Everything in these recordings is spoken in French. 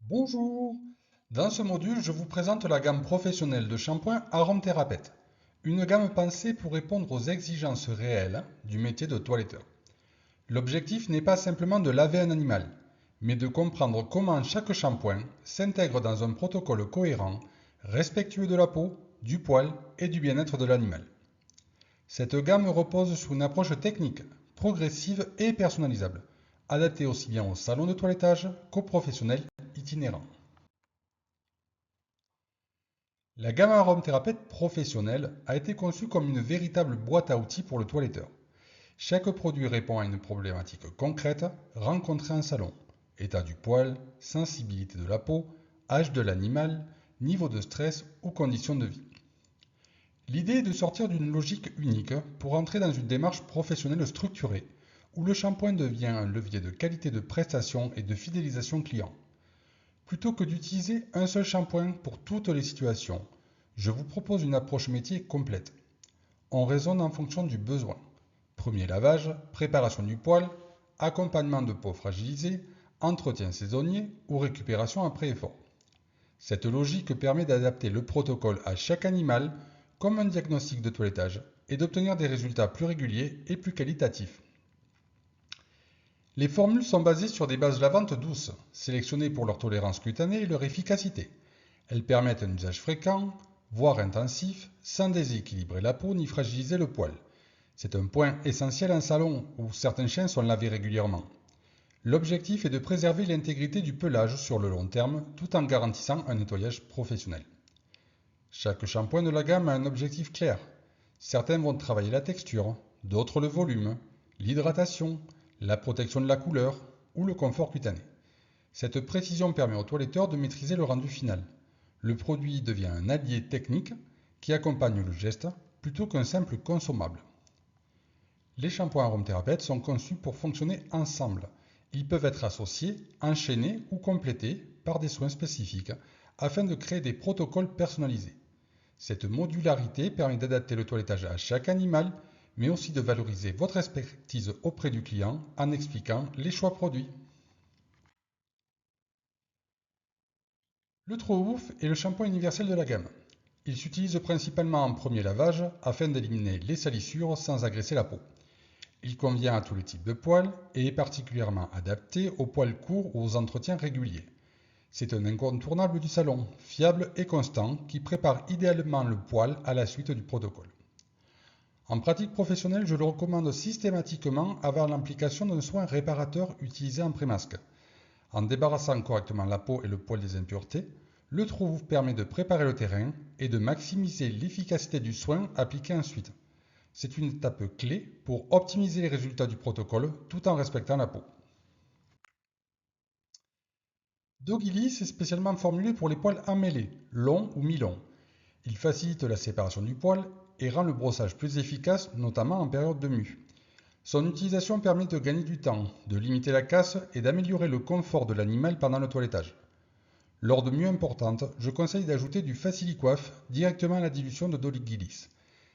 Bonjour! Dans ce module, je vous présente la gamme professionnelle de shampoing Aromatherapet, une gamme pensée pour répondre aux exigences réelles du métier de toiletteur. L'objectif n'est pas simplement de laver un animal, mais de comprendre comment chaque shampoing s'intègre dans un protocole cohérent, respectueux de la peau, du poil et du bien-être de l'animal. Cette gamme repose sur une approche technique, progressive et personnalisable, adaptée aussi bien aux salons de toilettage qu'aux professionnels itinérants. La gamme aromathérapeute professionnelle a été conçue comme une véritable boîte à outils pour le toiletteur. Chaque produit répond à une problématique concrète rencontrée en salon. État du poil, sensibilité de la peau, âge de l'animal, niveau de stress ou conditions de vie. L'idée est de sortir d'une logique unique pour entrer dans une démarche professionnelle structurée, où le shampoing devient un levier de qualité de prestation et de fidélisation client. Plutôt que d'utiliser un seul shampoing pour toutes les situations, je vous propose une approche métier complète. On raisonne en fonction du besoin. Premier lavage, préparation du poil, accompagnement de peau fragilisée, entretien saisonnier ou récupération après effort. Cette logique permet d'adapter le protocole à chaque animal comme un diagnostic de toilettage et d'obtenir des résultats plus réguliers et plus qualitatifs. Les formules sont basées sur des bases lavantes douces, sélectionnées pour leur tolérance cutanée et leur efficacité. Elles permettent un usage fréquent, voire intensif, sans déséquilibrer la peau ni fragiliser le poil. C'est un point essentiel en salon où certains chiens sont lavés régulièrement. L'objectif est de préserver l'intégrité du pelage sur le long terme tout en garantissant un nettoyage professionnel. Chaque shampoing de la gamme a un objectif clair. Certains vont travailler la texture, d'autres le volume, l'hydratation, la protection de la couleur ou le confort cutané. Cette précision permet au toiletteur de maîtriser le rendu final. Le produit devient un allié technique qui accompagne le geste plutôt qu'un simple consommable. Les shampoings aromathérapeutes sont conçus pour fonctionner ensemble. Ils peuvent être associés, enchaînés ou complétés par des soins spécifiques afin de créer des protocoles personnalisés. Cette modularité permet d'adapter le toilettage à chaque animal, mais aussi de valoriser votre expertise auprès du client en expliquant les choix produits. Le True Ouf est le shampoing universel de la gamme. Il s'utilise principalement en premier lavage afin d'éliminer les salissures sans agresser la peau. Il convient à tous les types de poils et est particulièrement adapté aux poils courts ou aux entretiens réguliers. C'est un incontournable du salon, fiable et constant, qui prépare idéalement le poil à la suite du protocole. En pratique professionnelle, je le recommande systématiquement avant l'application d'un soin réparateur utilisé en pré-masque. En débarrassant correctement la peau et le poil des impuretés, le True permet de préparer le terrain et de maximiser l'efficacité du soin appliqué ensuite. C'est une étape clé pour optimiser les résultats du protocole tout en respectant la peau. Doggylis est spécialement formulé pour les poils emmêlés, longs ou mi-longs. Il facilite la séparation du poil et rend le brossage plus efficace, notamment en période de mue. Son utilisation permet de gagner du temps, de limiter la casse et d'améliorer le confort de l'animal pendant le toilettage. Lors de mues importantes, je conseille d'ajouter du Facilicoiffe directement à la dilution de Doggylis.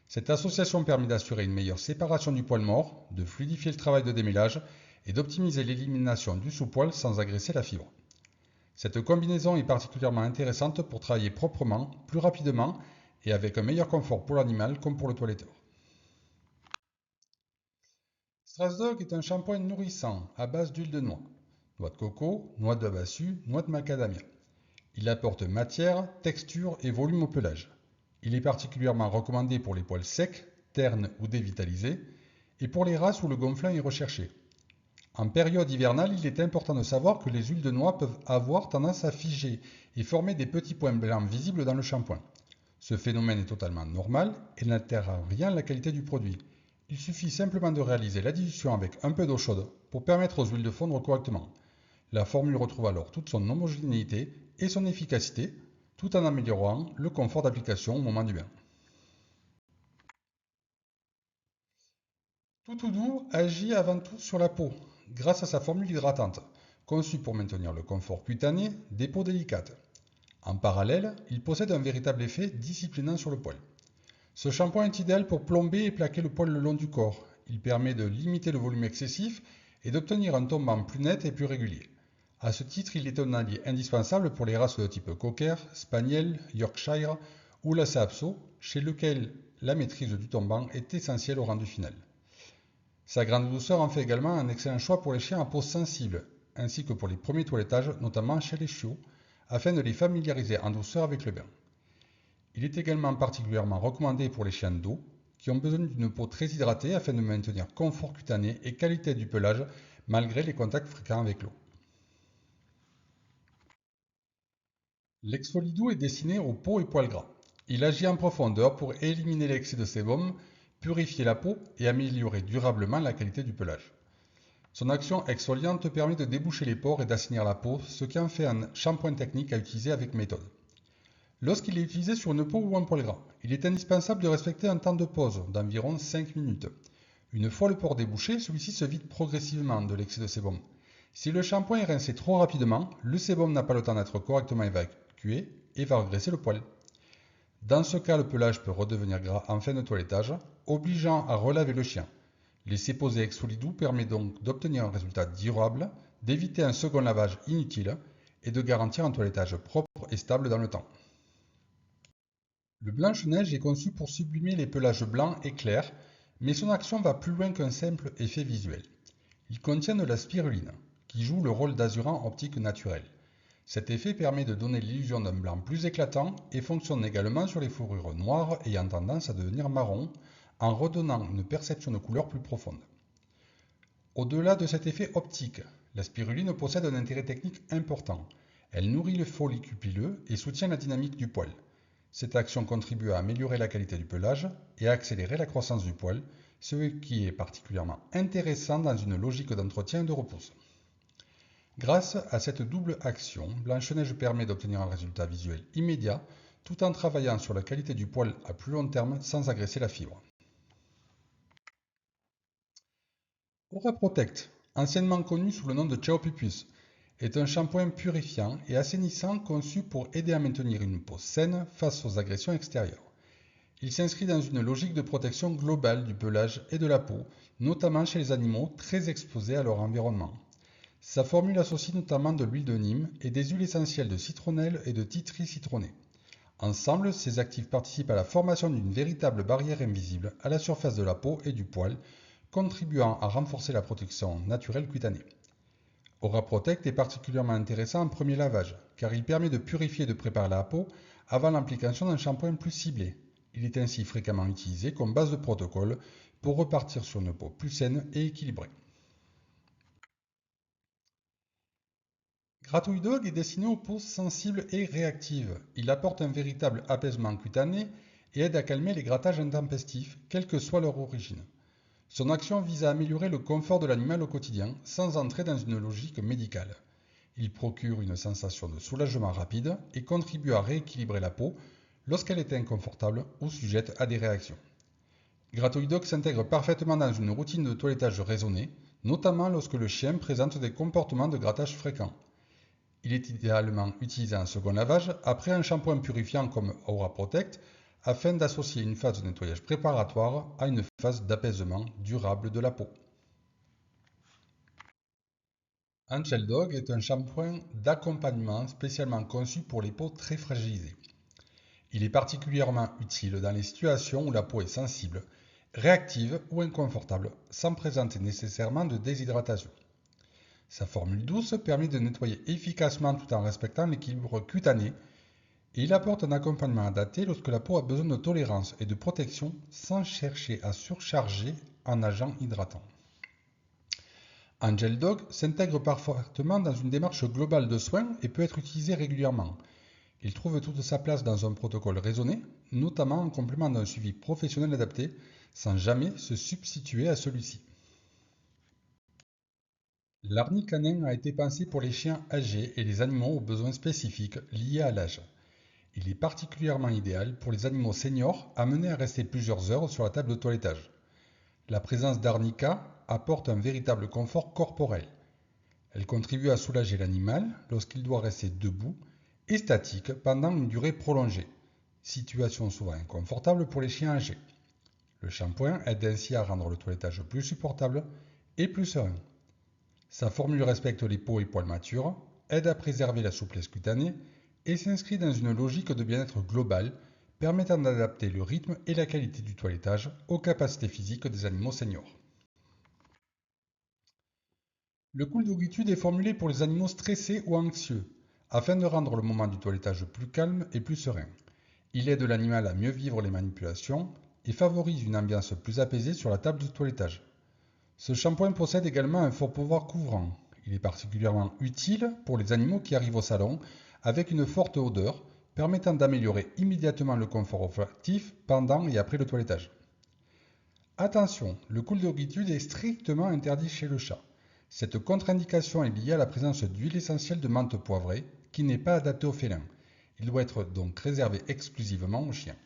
Cette association permet d'assurer une meilleure séparation du poil mort, de fluidifier le travail de démêlage et d'optimiser l'élimination du sous-poil sans agresser la fibre. Cette combinaison est particulièrement intéressante pour travailler proprement, plus rapidement et avec un meilleur confort pour l'animal comme pour le toiletteur. Strasdog est un shampoing nourrissant à base d'huile de noix, noix de coco, noix de massue, noix de macadamia. Il apporte matière, texture et volume au pelage. Il est particulièrement recommandé pour les poils secs, ternes ou dévitalisés, et pour les races où le gonflant est recherché. En période hivernale, il est important de savoir que les huiles de noix peuvent avoir tendance à figer et former des petits points blancs visibles dans le shampoing. Ce phénomène est totalement normal et n'altère en rien la qualité du produit. Il suffit simplement de réaliser la dilution avec un peu d'eau chaude pour permettre aux huiles de fondre correctement. La formule retrouve alors toute son homogénéité et son efficacité, tout en améliorant le confort d'application au moment du bain. Toutoudou agit avant tout sur la peau, grâce à sa formule hydratante, conçue pour maintenir le confort cutané des peaux délicates. En parallèle, il possède un véritable effet disciplinant sur le poil. Ce shampoing est idéal pour plomber et plaquer le poil le long du corps. Il permet de limiter le volume excessif et d'obtenir un tombant plus net et plus régulier. À ce titre, il est un allié indispensable pour les races de type Cocker, Spaniel, Yorkshire ou Lhasa Apso, chez lequel la maîtrise du tombant est essentielle au rendu final. Sa grande douceur en fait également un excellent choix pour les chiens à peau sensible, ainsi que pour les premiers toilettages, notamment chez les chiots, afin de les familiariser en douceur avec le bain. Il est également particulièrement recommandé pour les chiens d'eau, qui ont besoin d'une peau très hydratée afin de maintenir confort cutané et qualité du pelage malgré les contacts fréquents avec l'eau. L'Exfolidou est destiné aux peaux et poils gras. Il agit en profondeur pour éliminer l'excès de sébum, purifier la peau et améliorer durablement la qualité du pelage. Son action exfoliante permet de déboucher les pores et d'assainir la peau, ce qui en fait un shampoing technique à utiliser avec méthode. Lorsqu'il est utilisé sur une peau ou un poil gras, il est indispensable de respecter un temps de pause d'environ 5 minutes. Une fois le pore débouché, celui-ci se vide progressivement de l'excès de sébum. Si le shampoing est rincé trop rapidement, le sébum n'a pas le temps d'être correctement évacué et va regresser le poil. Dans ce cas, le pelage peut redevenir gras en fin de toilettage, obligeant à relaver le chien. Laisser poser Exfolidou permet donc d'obtenir un résultat durable, d'éviter un second lavage inutile et de garantir un toilettage propre et stable dans le temps. Le Blanche-Neige est conçu pour sublimer les pelages blancs et clairs, mais son action va plus loin qu'un simple effet visuel. Il contient de la spiruline, qui joue le rôle d'azurant optique naturel. Cet effet permet de donner l'illusion d'un blanc plus éclatant et fonctionne également sur les fourrures noires ayant tendance à devenir marron, en redonnant une perception de couleur plus profonde. Au-delà de cet effet optique, la spiruline possède un intérêt technique important. Elle nourrit le follicule pileux et soutient la dynamique du poil. Cette action contribue à améliorer la qualité du pelage et à accélérer la croissance du poil, ce qui est particulièrement intéressant dans une logique d'entretien et de repousse. Grâce à cette double action, Blanche-Neige permet d'obtenir un résultat visuel immédiat tout en travaillant sur la qualité du poil à plus long terme sans agresser la fibre. Aura Protect, anciennement connu sous le nom de Ciao Pupus, est un shampoing purifiant et assainissant conçu pour aider à maintenir une peau saine face aux agressions extérieures. Il s'inscrit dans une logique de protection globale du pelage et de la peau, notamment chez les animaux très exposés à leur environnement. Sa formule associe notamment de l'huile de Nîmes et des huiles essentielles de citronnelle et de titri citronné. Ensemble, ces actifs participent à la formation d'une véritable barrière invisible à la surface de la peau et du poil, contribuant à renforcer la protection naturelle cutanée. Aura Protect est particulièrement intéressant en premier lavage, car il permet de purifier et de préparer la peau avant l'application d'un shampoing plus ciblé. Il est ainsi fréquemment utilisé comme base de protocole pour repartir sur une peau plus saine et équilibrée. Gratouille Dog est destiné aux peaux sensibles et réactives. Il apporte un véritable apaisement cutané et aide à calmer les grattages intempestifs, quelle que soit leur origine. Son action vise à améliorer le confort de l'animal au quotidien sans entrer dans une logique médicale. Il procure une sensation de soulagement rapide et contribue à rééquilibrer la peau lorsqu'elle est inconfortable ou sujette à des réactions. Gratouille Dog s'intègre parfaitement dans une routine de toilettage raisonnée, notamment lorsque le chien présente des comportements de grattage fréquents. Il est idéalement utilisé en second lavage après un shampoing purifiant comme Aura Protect afin d'associer une phase de nettoyage préparatoire à une phase d'apaisement durable de la peau. Angel Dog est un shampoing d'accompagnement spécialement conçu pour les peaux très fragilisées. Il est particulièrement utile dans les situations où la peau est sensible, réactive ou inconfortable, sans présenter nécessairement de déshydratation. Sa formule douce permet de nettoyer efficacement tout en respectant l'équilibre cutané et il apporte un accompagnement adapté lorsque la peau a besoin de tolérance et de protection sans chercher à surcharger en agent hydratant. Angel Dog s'intègre parfaitement dans une démarche globale de soins et peut être utilisé régulièrement. Il trouve toute sa place dans un protocole raisonné, notamment en complément d'un suivi professionnel adapté, sans jamais se substituer à celui-ci. L'harni canin a été pensé pour les chiens âgés et les animaux aux besoins spécifiques liés à l'âge. Il est particulièrement idéal pour les animaux seniors amenés à rester plusieurs heures sur la table de toilettage. La présence d'arnica apporte un véritable confort corporel. Elle contribue à soulager l'animal lorsqu'il doit rester debout et statique pendant une durée prolongée, situation souvent inconfortable pour les chiens âgés. Le shampoing aide ainsi à rendre le toilettage plus supportable et plus serein. Sa formule respecte les peaux et poils matures, aide à préserver la souplesse cutanée et s'inscrit dans une logique de bien-être global permettant d'adapter le rythme et la qualité du toilettage aux capacités physiques des animaux seniors. Le cool d'Ogitude est formulé pour les animaux stressés ou anxieux, afin de rendre le moment du toilettage plus calme et plus serein. Il aide l'animal à mieux vivre les manipulations et favorise une ambiance plus apaisée sur la table de toilettage. Ce shampoing possède également un fort pouvoir couvrant. Il est particulièrement utile pour les animaux qui arrivent au salon avec une forte odeur, permettant d'améliorer immédiatement le confort olfactif pendant et après le toilettage. Attention, le cool d'Ogitude est strictement interdit chez le chat. Cette contre-indication est liée à la présence d'huile essentielle de menthe poivrée qui n'est pas adaptée aux félins. Il doit être donc réservé exclusivement aux chiens.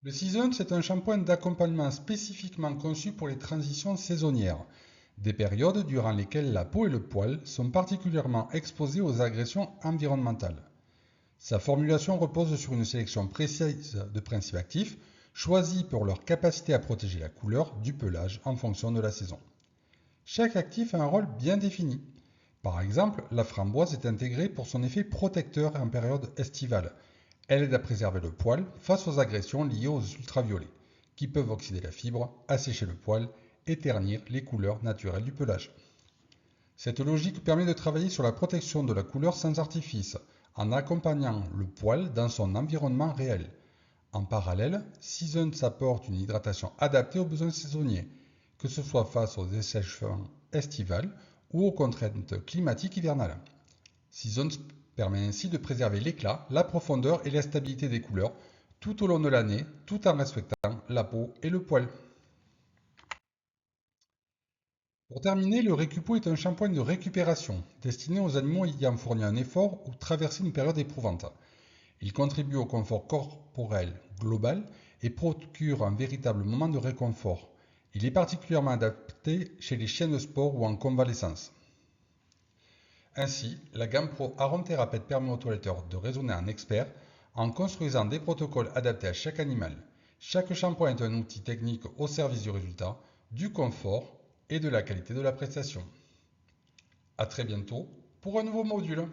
Le Season, c'est un shampoing d'accompagnement spécifiquement conçu pour les transitions saisonnières, des périodes durant lesquelles la peau et le poil sont particulièrement exposés aux agressions environnementales. Sa formulation repose sur une sélection précise de principes actifs, choisis pour leur capacité à protéger la couleur du pelage en fonction de la saison. Chaque actif a un rôle bien défini. Par exemple, la framboise est intégrée pour son effet protecteur en période estivale. Elle aide à préserver le poil face aux agressions liées aux ultraviolets, qui peuvent oxyder la fibre, assécher le poil et ternir les couleurs naturelles du pelage. Cette logique permet de travailler sur la protection de la couleur sans artifice, en accompagnant le poil dans son environnement réel. En parallèle, Seasons apporte une hydratation adaptée aux besoins saisonniers, que ce soit face aux dessèchements estivales ou aux contraintes climatiques hivernales. Seasons permet ainsi de préserver l'éclat, la profondeur et la stabilité des couleurs tout au long de l'année, tout en respectant la peau et le poil. Pour terminer, le Récupo est un shampoing de récupération, destiné aux animaux ayant fourni un effort ou traversé une période éprouvante. Il contribue au confort corporel global et procure un véritable moment de réconfort. Il est particulièrement adapté chez les chiens de sport ou en convalescence. Ainsi, la gamme Pro Aromatherapet permet au toiletteur de raisonner en expert en construisant des protocoles adaptés à chaque animal. Chaque shampoing est un outil technique au service du résultat, du confort et de la qualité de la prestation. A très bientôt pour un nouveau module.